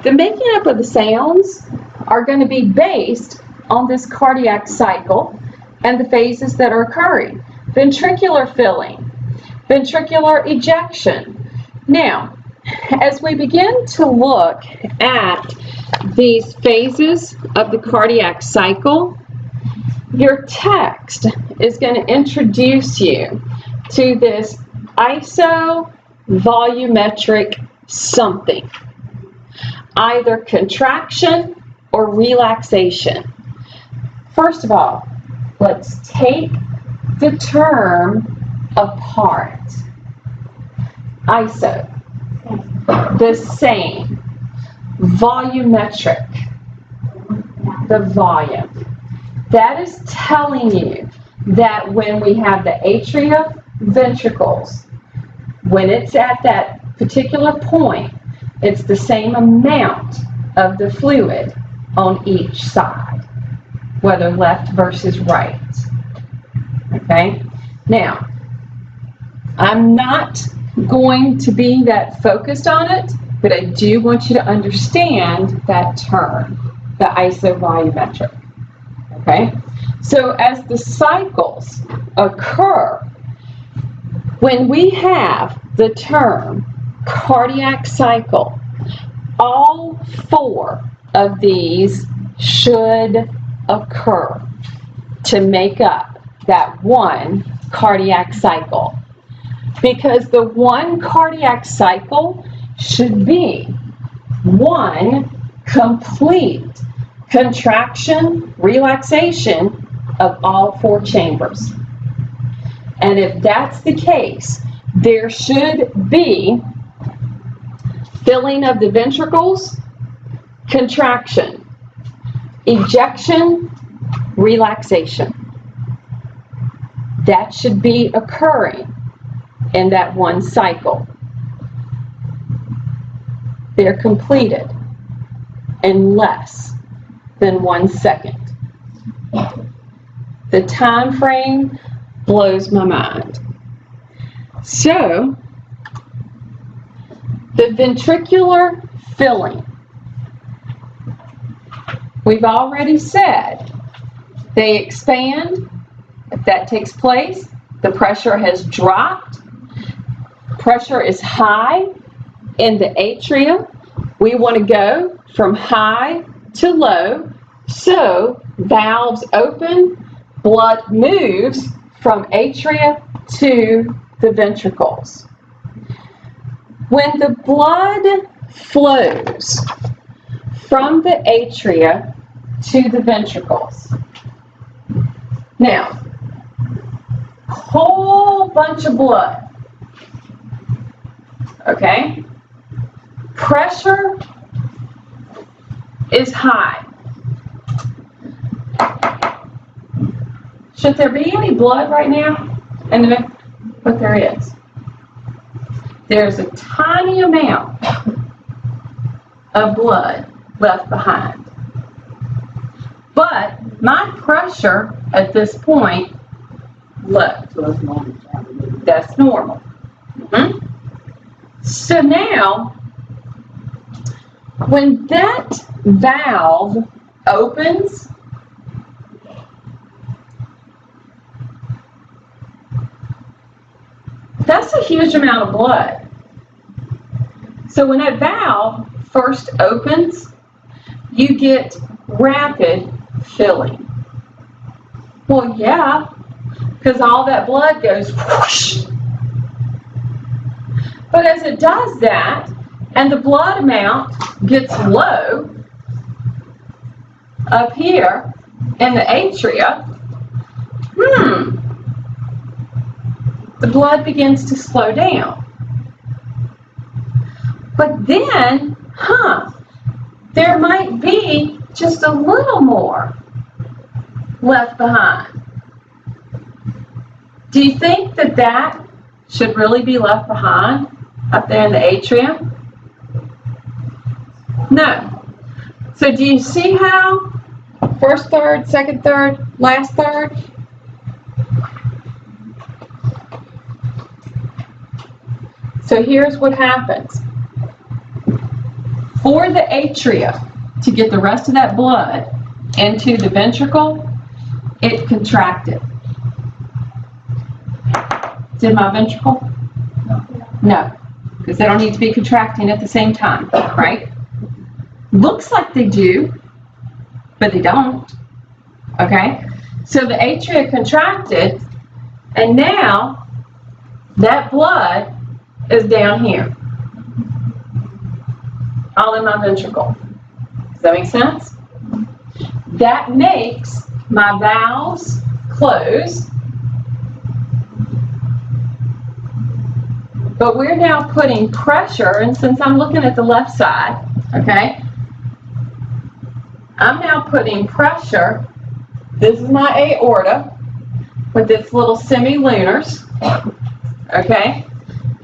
The making up of the sounds are going to be based on this cardiac cycle and the phases that are occurring. Ventricular filling, ventricular ejection. Now, as we begin to look at these phases of the cardiac cycle, your text is going to introduce you to this isovolumetric something, either contraction or relaxation. First of all, let's take the term apart. Iso, the same. Volumetric, the volume. That is telling you that when we have the atria, ventricles, when it's at that particular point, it's the same amount of the fluid on each side, whether left versus right. Okay? Now, I'm not going to be that focused on it, but I do want you to understand that term, the isovolumetric. Okay? So as the cycles occur, when we have the term cardiac cycle, all four of these should occur to make up that one cardiac cycle. Because the one cardiac cycle should be one complete contraction, relaxation of all four chambers. And if that's the case, there should be filling of the ventricles, contraction, ejection, relaxation. That should be occurring in that one cycle. They're completed in less than 1 second. The time frame blows my mind. So, the ventricular filling. We've already said they expand. If that takes place, the pressure has dropped. Pressure is high in the atria. We want to go from high to low, so valves open, blood moves from atria to the ventricles. When the blood flows from the atria to the ventricles, now, whole bunch of blood, okay? Pressure is high. Should there be any blood right now? But there is. There's a tiny amount of blood left behind. But my pressure at this point, low. That's normal. So now, when that valve opens, that's a huge amount of blood. So when that valve first opens, you get rapid filling. Well, yeah, because all that blood goes whoosh. But as it does that, and the blood amount gets low up here in the atria, the blood begins to slow down. But then, there might be just a little more left behind. Do you think that that should really be left behind up there in the atrium? No. So do you see how first third, second third, last third? So here's what happens. For the atria to get the rest of that blood into the ventricle, it contracted. Did my ventricle? No, because they don't need to be contracting at the same time, right? Looks like they do, but they don't, okay? So the atria contracted, and now that blood is down here, all in my ventricle. Does that make sense? That makes my valves close, but we're now putting pressure, and since I'm looking at the left side, okay, I'm now putting pressure. This is my aorta with its little semilunars, okay?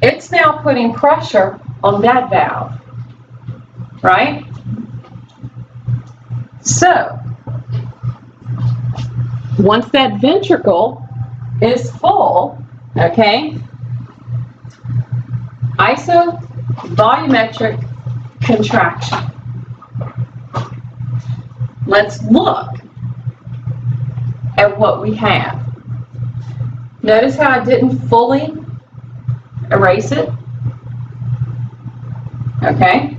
It's now putting pressure on that valve, right? So, once that ventricle is full, okay, isovolumetric contraction. Let's look at what we have. Notice how I didn't fully erase it? Okay.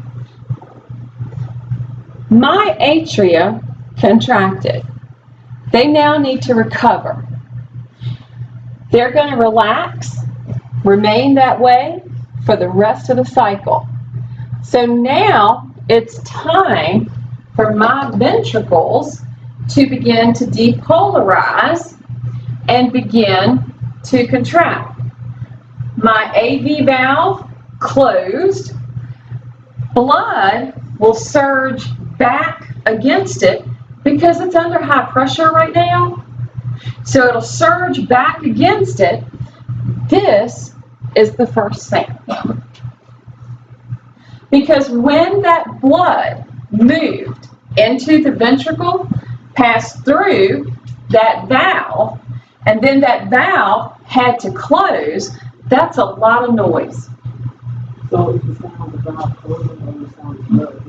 My atria contracted. They now need to recover. They're going to relax, remain that way for the rest of the cycle. So now it's time for my ventricles to begin to depolarize and begin to contract. My AV valve closed. Blood will surge back against it because it's under high pressure right now. So it'll surge back against it. This is the first thing. Because when that blood moved into the ventricle, passed through that valve, and then that valve had to close, that's a lot of noise. So it's the sound of the valve closing and the sound of blood.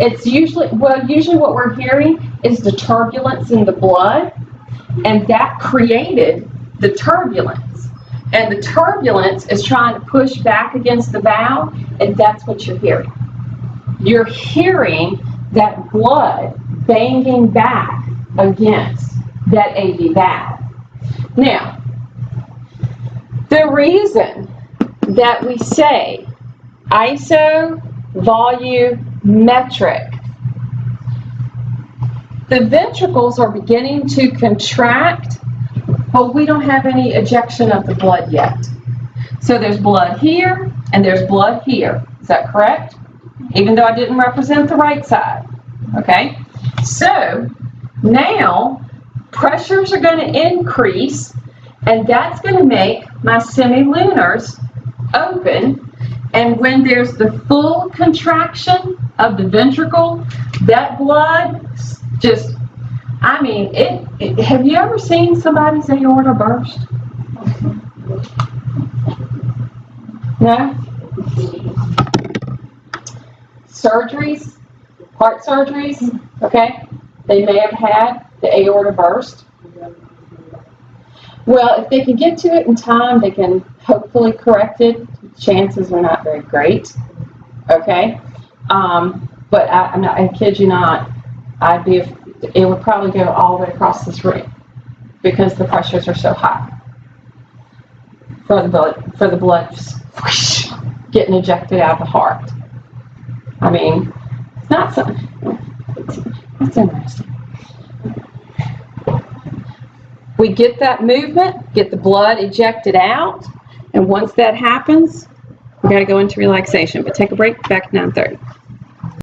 It's usually what we're hearing is the turbulence in the blood, and that created the turbulence. And the turbulence is trying to push back against the valve, and that's what you're hearing. You're hearing that blood banging back against that AV valve. Now, the reason that we say isovolumetric, the ventricles are beginning to contract, but we don't have any ejection of the blood yet. So there's blood here and there's blood here. Is that correct? Even though I didn't represent the right side. Okay? So now pressures are going to increase, and that's going to make my semilunars open. And when there's the full contraction of the ventricle, that blood just, I mean, have you ever seen somebody's aorta burst? No? Surgeries, heart surgeries, okay? They may have had the aorta burst. Well, if they can get to it in time, they can hopefully correct it. Chances are not very great, okay? But I kid you not, it would probably go all the way across this room because the pressures are so high for the blood whoosh, getting ejected out of the heart. I mean, it's not so. That's interesting. We get that movement, get the blood ejected out, and once that happens, we got to go into relaxation. But take a break. Back at 9:30.